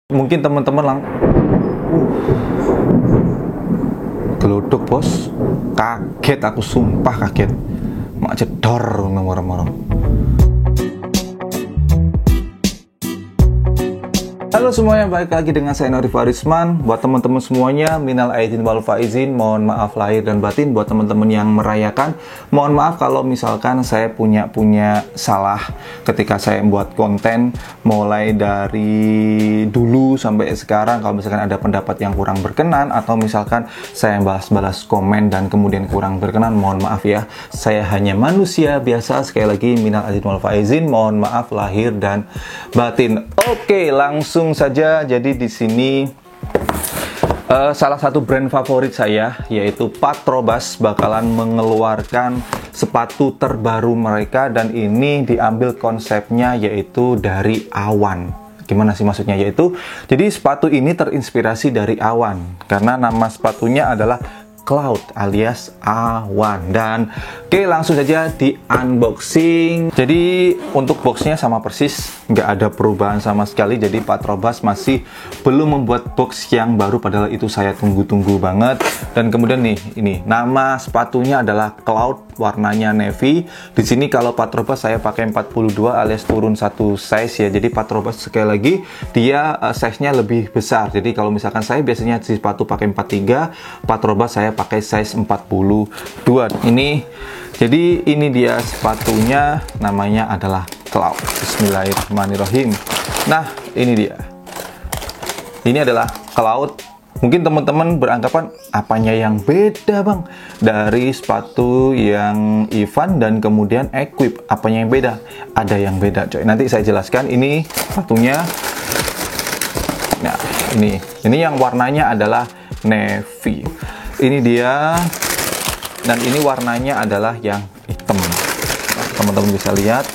Mungkin teman-teman gelodok bos, kaget aku, sumpah kaget, mak jedor nomor-nomor. Halo semuanya, balik lagi dengan saya Nori Farisman. Buat teman-teman semuanya, minal aidin wal faizin, mohon maaf lahir dan batin. Buat teman-teman yang merayakan, mohon maaf kalau misalkan saya punya salah ketika saya membuat konten mulai dari dulu sampai sekarang. Kalau misalkan ada pendapat yang kurang berkenan atau misalkan saya balas-balas komen dan kemudian kurang berkenan, mohon maaf ya. Saya hanya manusia biasa. Sekali lagi minal aidin wal faizin, mohon maaf lahir dan batin. Oke, langsung saja. Jadi di sini salah satu brand favorit saya yaitu Patrobas bakalan mengeluarkan sepatu terbaru mereka, dan ini diambil konsepnya yaitu dari awan. Gimana sih maksudnya? Yaitu jadi sepatu ini terinspirasi dari awan karena nama sepatunya adalah Cloud alias awan. Dan oke, langsung saja di unboxing. Jadi untuk boxnya sama persis, nggak ada perubahan sama sekali. Jadi Patrobas masih belum membuat box yang baru, padahal itu saya tunggu-tunggu banget. Dan kemudian nih, ini nama sepatunya adalah Cloud, warnanya navy. Di sini kalau Patrobas saya pakai 42 alias turun satu size ya. Jadi Patrobas sekali lagi dia size-nya lebih besar. Jadi kalau misalkan saya biasanya di sepatu pakai 43, Patrobas saya pakai size 42. Jadi ini dia sepatunya, namanya adalah Cloud. Bismillahirrahmanirrahim. Nah, ini dia. Ini adalah Cloud. Mungkin teman-teman beranggapan apanya yang beda bang dari sepatu yang Ivan dan kemudian Equip, apanya yang beda? Ada yang beda coy, nanti saya jelaskan. Ini sepatunya, nah ini yang warnanya adalah navy, ini dia, dan ini warnanya adalah yang hitam. Teman-teman bisa lihat,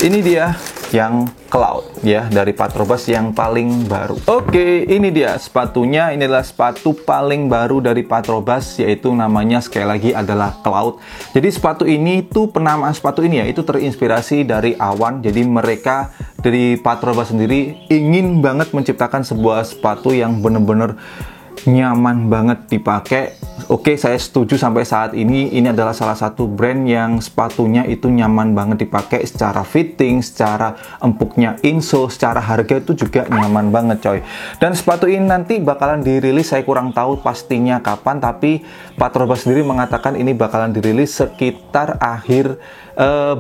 ini dia yang Cloud ya, dari Patrobas yang paling baru. Oke, ini dia sepatunya. Ini adalah sepatu paling baru dari Patrobas, yaitu namanya sekali lagi adalah Cloud. Jadi sepatu ini tuh, penamaan sepatu ini ya, itu terinspirasi dari awan. Jadi mereka dari Patrobas sendiri ingin banget menciptakan sebuah sepatu yang bener-bener nyaman banget dipakai. Oke, saya setuju sampai saat ini adalah salah satu brand yang sepatunya itu nyaman banget dipakai, secara fitting, secara empuknya insole, secara harga itu juga nyaman banget coy. Dan sepatu ini nanti bakalan dirilis, saya kurang tahu pastinya kapan, tapi Patrobas sendiri mengatakan ini bakalan dirilis sekitar akhir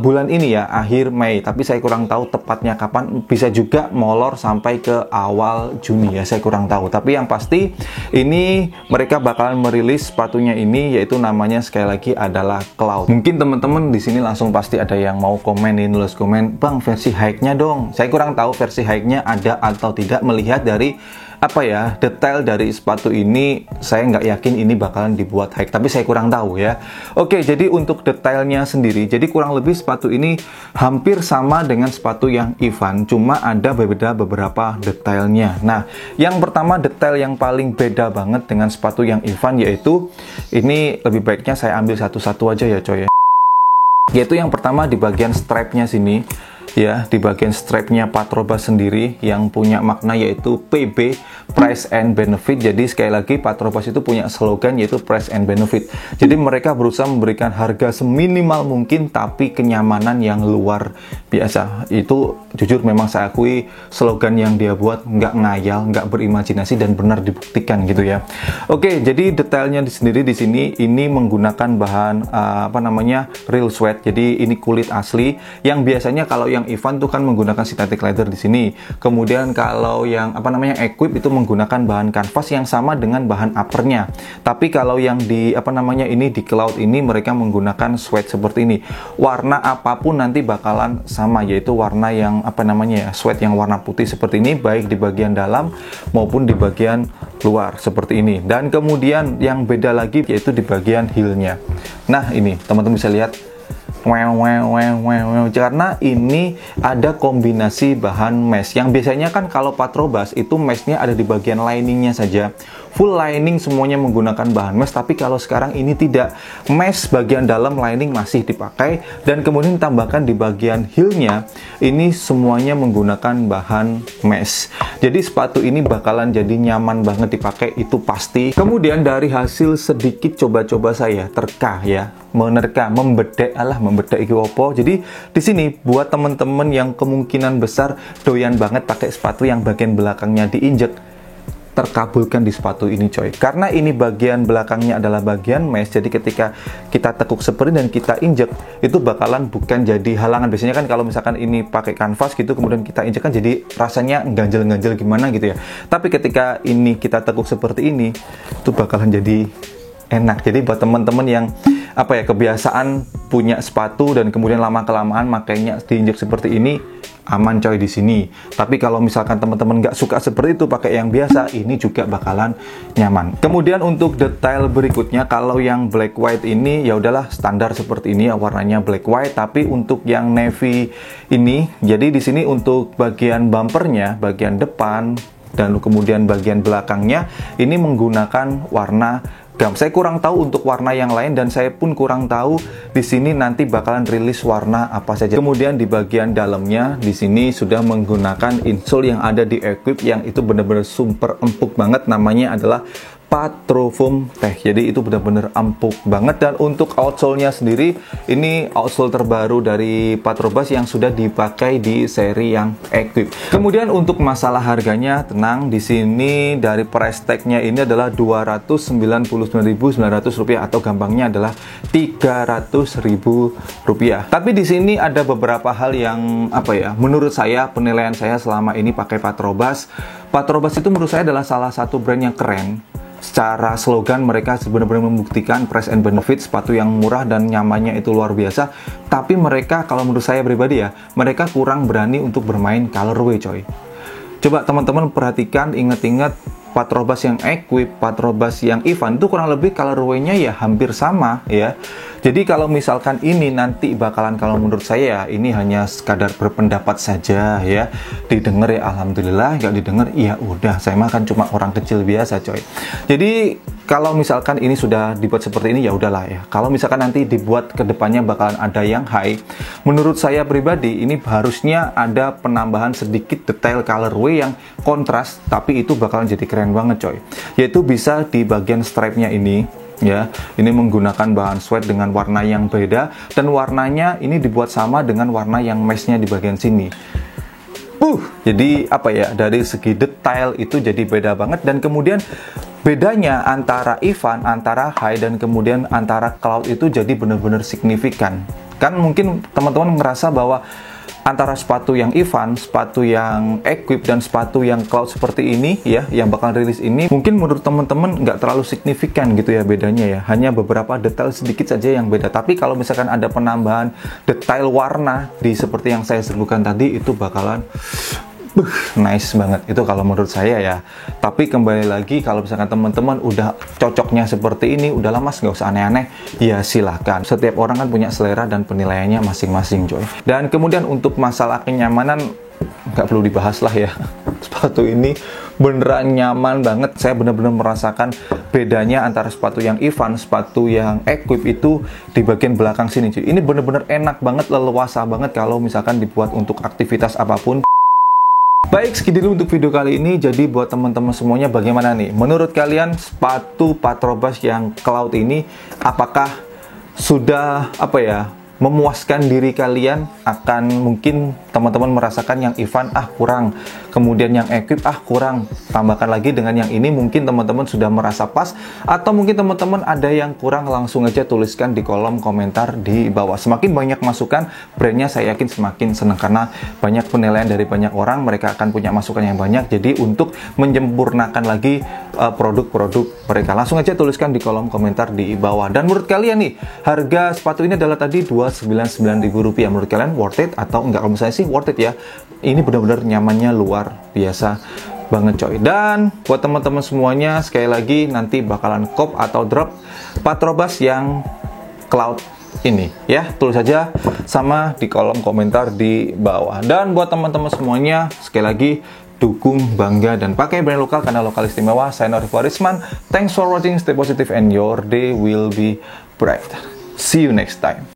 bulan ini ya, akhir Mei, tapi saya kurang tahu tepatnya kapan. Bisa juga molor sampai ke awal Juni ya, saya kurang tahu. Tapi yang pasti ini mereka bakalan merilis sepatunya ini, yaitu namanya sekali lagi adalah Cloud. Mungkin teman-teman di sini langsung pasti ada yang mau komen, nulis komen, bang versi high-nya dong. Saya kurang tahu versi high-nya ada atau tidak, melihat dari apa ya, detail dari sepatu ini saya nggak yakin ini bakalan dibuat high, tapi saya kurang tahu ya. Oke, jadi untuk detailnya sendiri, jadi kurang lebih sepatu ini hampir sama dengan sepatu yang Ivan, cuma ada beberapa detailnya. Nah, yang pertama detail yang paling beda banget dengan sepatu yang Ivan, yaitu ini lebih baiknya saya ambil satu-satu aja ya coy ya. Yaitu yang pertama di bagian strapnya sini ya, di bagian strapnya Patrobas sendiri yang punya makna yaitu PB, Price and Benefit. Jadi sekali lagi Patrobas itu punya slogan yaitu Price and Benefit. Jadi mereka berusaha memberikan harga seminimal mungkin tapi kenyamanan yang luar biasa. Itu jujur memang saya akui slogan yang dia buat nggak ngayal, nggak berimajinasi, dan benar dibuktikan gitu ya. Oke, jadi detailnya sendiri di sini ini menggunakan bahan apa namanya, real sweat. Jadi ini kulit asli, yang biasanya kalau yang Ivan tuh kan menggunakan synthetic leather di sini. Kemudian kalau yang apa namanya Equip itu menggunakan bahan kanvas yang sama dengan bahan uppernya. Tapi kalau yang di apa namanya ini di Cloud ini mereka menggunakan sweat seperti ini. Warna apapun nanti bakalan sama, yaitu warna yang apa namanya ya, sweat yang warna putih seperti ini, baik di bagian dalam maupun di bagian luar seperti ini. Dan kemudian yang beda lagi yaitu di bagian heelnya. Nah, ini teman-teman bisa lihat karena ini ada kombinasi bahan mesh. Yang biasanya kan kalau Patrobas itu meshnya ada di bagian liningnya saja, full lining semuanya menggunakan bahan mesh. Tapi kalau sekarang ini tidak, mesh bagian dalam, lining masih dipakai, dan kemudian ditambahkan di bagian heelnya ini semuanya menggunakan bahan mesh. Jadi sepatu ini bakalan jadi nyaman banget dipakai, itu pasti. Kemudian dari hasil sedikit coba-coba saya membedek iki opo. Jadi di sini buat temen-temen yang kemungkinan besar doyan banget pakai sepatu yang bagian belakangnya diinjek, terkabulkan di sepatu ini coy. Karena ini bagian belakangnya adalah bagian mesh, jadi ketika kita tekuk seperti dan kita injek, itu bakalan bukan jadi halangan. Biasanya kan kalau misalkan ini pakai kanvas gitu, kemudian kita injek kan jadi rasanya ganjel-ganjel gimana gitu ya. Tapi ketika ini kita tekuk seperti ini, itu bakalan jadi enak. Jadi buat teman-teman yang kebiasaan punya sepatu dan kemudian lama-kelamaan makainya diinjek seperti ini, aman coy di sini. Tapi kalau misalkan teman-teman nggak suka seperti itu, pakai yang biasa, ini juga bakalan nyaman. Kemudian untuk detail berikutnya, kalau yang black white ini ya udahlah standar seperti ini ya, warnanya black white. Tapi untuk yang navy ini, jadi di sini untuk bagian bumpernya, bagian depan dan kemudian bagian belakangnya ini menggunakan warna gam. Saya kurang tahu untuk warna yang lain, dan saya pun kurang tahu di sini nanti bakalan rilis warna apa saja. Kemudian di bagian dalamnya di sini sudah menggunakan insole yang ada di Equip yang itu benar-benar super empuk banget, namanya adalah Patrofoam Tech. Jadi itu benar-benar empuk banget. Dan untuk outsole-nya sendiri, ini outsole terbaru dari Patrobas yang sudah dipakai di seri yang Equip. Kemudian untuk masalah harganya, tenang, di sini dari price tag-nya ini adalah Rp299.900 atau gampangnya adalah Rp300.000. Tapi di sini ada beberapa hal yang menurut saya, penilaian saya selama ini pakai Patrobas. Patrobas itu menurut saya adalah salah satu brand yang keren. Secara slogan mereka benar-benar membuktikan price and benefit, sepatu yang murah dan nyamannya itu luar biasa. Tapi mereka, kalau menurut saya pribadi ya, mereka kurang berani untuk bermain colorway coy. Coba teman-teman perhatikan, ingat-ingat Patrobas yang Equip, Patrobas yang Ivan itu kurang lebih colorway-nya ya hampir sama ya. Jadi kalau misalkan ini nanti bakalan, kalau menurut saya ini hanya sekadar berpendapat saja ya. Didengar ya alhamdulillah, nggak didengar ya udah, saya mah kan cuma orang kecil biasa coy. Jadi kalau misalkan ini sudah dibuat seperti ini ya udahlah ya. Kalau misalkan nanti dibuat ke depannya bakalan ada yang high, menurut saya pribadi ini harusnya ada penambahan sedikit detail colorway yang kontras, tapi itu bakalan jadi keren banget coy. Yaitu bisa di bagian stripe-nya ini ya, ini menggunakan bahan suede dengan warna yang beda, dan warnanya ini dibuat sama dengan warna yang mesh-nya di bagian sini. Jadi dari segi detail itu jadi beda banget. Dan kemudian bedanya antara Ivan, antara high dan kemudian antara cloud itu jadi benar-benar signifikan. Kan mungkin teman-teman ngerasa bahwa antara sepatu yang Ivan, sepatu yang Equip, dan sepatu yang cloud seperti ini ya, yang bakal rilis ini, mungkin menurut teman-teman nggak terlalu signifikan gitu ya bedanya ya, hanya beberapa detail sedikit saja yang beda. Tapi kalau misalkan ada penambahan detail warna di seperti yang saya sebutkan tadi, itu bakalan nice banget itu kalau menurut saya ya. Tapi kembali lagi, kalau misalkan teman-teman udah cocoknya seperti ini, udahlah mas, nggak usah aneh-aneh, ya silahkan. Setiap orang kan punya selera dan penilaiannya masing-masing coy. Dan kemudian untuk masalah kenyamanan nggak perlu dibahas lah ya. Sepatu ini beneran nyaman banget. Saya bener-bener merasakan bedanya antara sepatu yang Ivan, sepatu yang Equip itu di bagian belakang sini cuy. Ini bener-bener enak banget, leluasa banget kalau misalkan dibuat untuk aktivitas apapun. Baik, segitu dulu untuk video kali ini. Jadi buat teman-teman semuanya, bagaimana nih menurut kalian sepatu Patrobas yang cloud ini, apakah sudah memuaskan diri kalian? Akan mungkin teman-teman merasakan yang Ivan kurang, kemudian yang Equip kurang, tambahkan lagi dengan yang ini, mungkin teman-teman sudah merasa pas. Atau mungkin teman-teman ada yang kurang, langsung aja tuliskan di kolom komentar di bawah. Semakin banyak masukan, brandnya saya yakin semakin senang, karena banyak penilaian dari banyak orang, mereka akan punya masukan yang banyak. Jadi untuk menyempurnakan lagi produk-produk mereka, langsung aja tuliskan di kolom komentar di bawah. Dan menurut kalian nih, harga sepatu ini adalah tadi Rp299.000, menurut kalian worth it atau enggak? Kalau misalnya sih worth it ya, ini benar-benar nyamannya luar biasa banget coy. Dan buat teman-teman semuanya, sekali lagi nanti bakalan cop atau drop Patrobas yang cloud ini ya, tulis saja sama di kolom komentar di bawah. Dan buat teman-teman semuanya, sekali lagi dukung, bangga, dan pakai brand lokal karena lokal istimewa. Saya Norifa Arisman. Thanks for watching, stay positive and your day will be bright. See you next time.